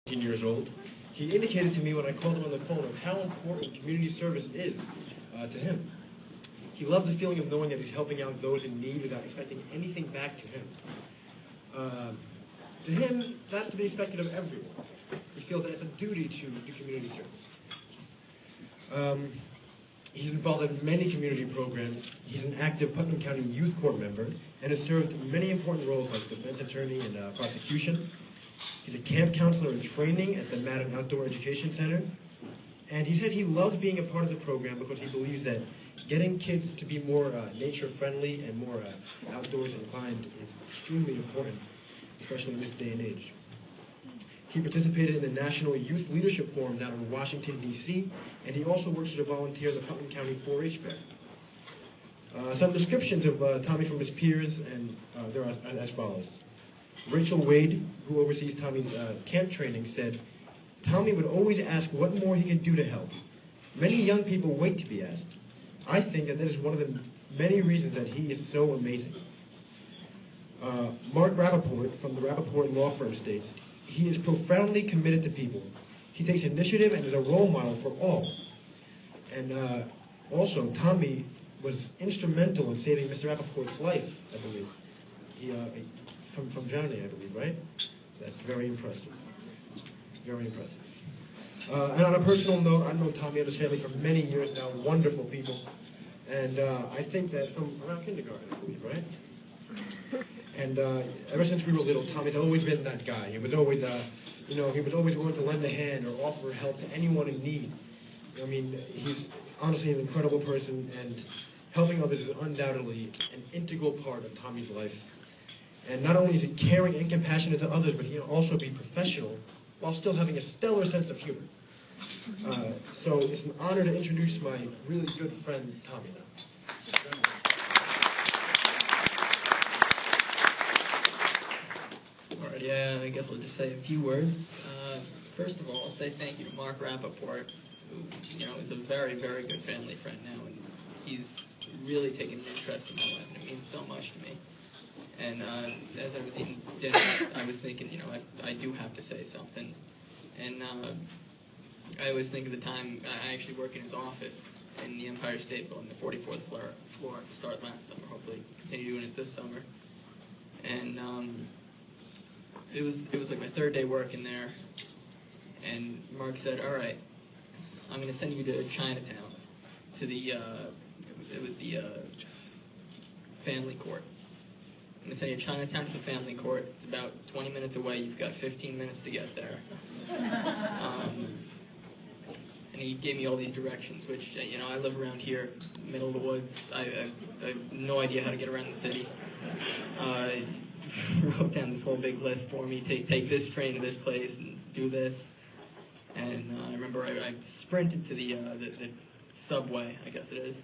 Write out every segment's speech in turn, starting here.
18 years old. He indicated to me when I called him on the phone of how important community service is to him. He loved the feeling of knowing that he's helping out those in need without expecting anything back to him. To him, that's to be expected of everyone. He feels that it's a duty to do community service. He's involved in many community programs. He's an active Putnam County Youth Court member and has served many important roles like defense attorney and prosecution. He's a camp counselor in training at the Madden Outdoor Education Center. And he said he loves being a part of the program because he believes that getting kids to be more nature-friendly and more outdoors inclined is extremely important, especially in this day and age. He participated in the National Youth Leadership Forum down in Washington, D.C., and he also works as a volunteer in the Putnam County 4-H Fair. Some descriptions of Tommy from his peers, and they're as follows. Rachel Wade, who oversees Tommy's camp training, said, "Tommy would always ask what more he could do to help. Many young people wait to be asked. I think that is one of the many reasons that he is so amazing." Mark Rappaport from the Rappaport Law Firm states, "He is profoundly committed to people. He takes initiative and is a role model for all." And also, Tommy was instrumental in saving Mr. Rappaport's life, I believe. From drowning, I believe, right? That's very impressive. Very impressive. And on a personal note, I've known Tommy and his family for many years now, wonderful people. And I think that from around kindergarten, I believe, right? And ever since we were little, Tommy's always been that guy. He was always, he was always willing to lend a hand or offer help to anyone in need. I mean, he's honestly an incredible person, and helping others is undoubtedly an integral part of Tommy's life. And not only is he caring and compassionate to others, but he can also be professional while still having a stellar sense of humor. So it's an honor to introduce my really good friend, Tommy, now. All right, yeah, I guess I'll just say a few words. First of all, I'll say thank you to Mark Rappaport, who, is a very, very good family friend now, and he's really taken an interest in my life, and it means so much to me. And as I was eating dinner, I was thinking, I do have to say something. And I always think of the time I actually work in his office in the Empire State Building, the 44th floor. Started last summer, hopefully continue doing it this summer. And it was like my third day working there. And Mark said, "All right, I'm going to send you to Chinatown, to the it was the family court. I'm going to send you to Chinatown to the family court. It's about 20 minutes away. You've got 15 minutes to get there." And he gave me all these directions, which, I live around here, middle of the woods. I have no idea how to get around the city. Wrote down this whole big list for me. Take this train to this place and do this. And I remember I sprinted to the subway, I guess it is.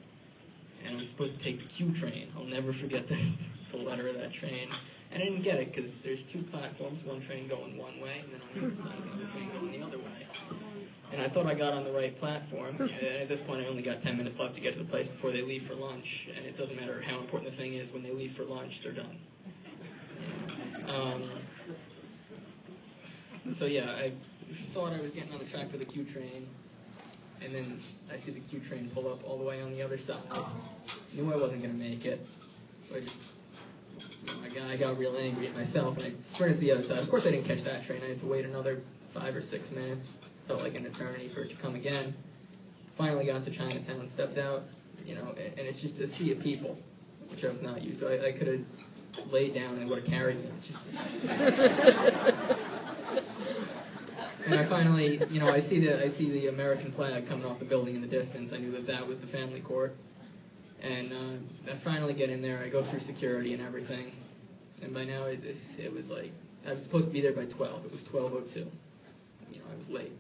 And I was supposed to take the Q train. I'll never forget the letter of that train. And I didn't get it because there's two platforms, one train going one way, and then on the other side, another train going the other way. And I thought I got on the right platform, and at this point I only got 10 minutes left to get to the place before they leave for lunch, and it doesn't matter how important the thing is, when they leave for lunch, they're done. So yeah, I thought I was getting on the track for the Q train, and then I see the Q train pull up all the way on the other side. Knew I wasn't going to make it, so I got real angry at myself, and I sprinted to the other side. Of course I didn't catch that train. I had to wait another 5 or 6 minutes. Felt like an eternity for it to come again. Finally got to Chinatown, stepped out, and it's just a sea of people, which I was not used to. I could have laid down and it would have carried me. It's just... And I finally, I see the American flag coming off the building in the distance. I knew that was the family court. And I finally get in there. I go through security and everything. And by now, it was like, I was supposed to be there by 12. It was 12:02. I was late.